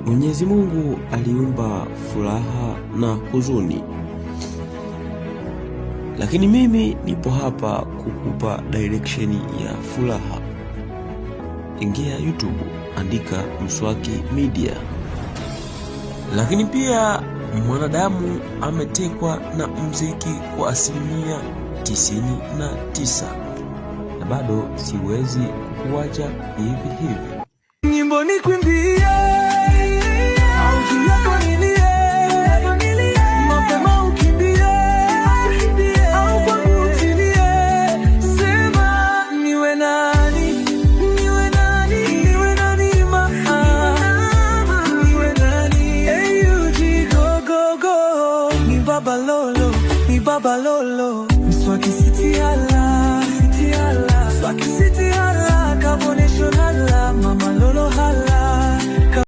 Mwenyezi Mungu aliumba furaha na huzuni, lakini mimi nipo hapa kukupa direction ya furaha. Ingia YouTube, andika Mswaki Media. Lakini pia mwanadamu ametekwa na muziki kwa 99%, na bado siwezi kukuacha hivi hivi.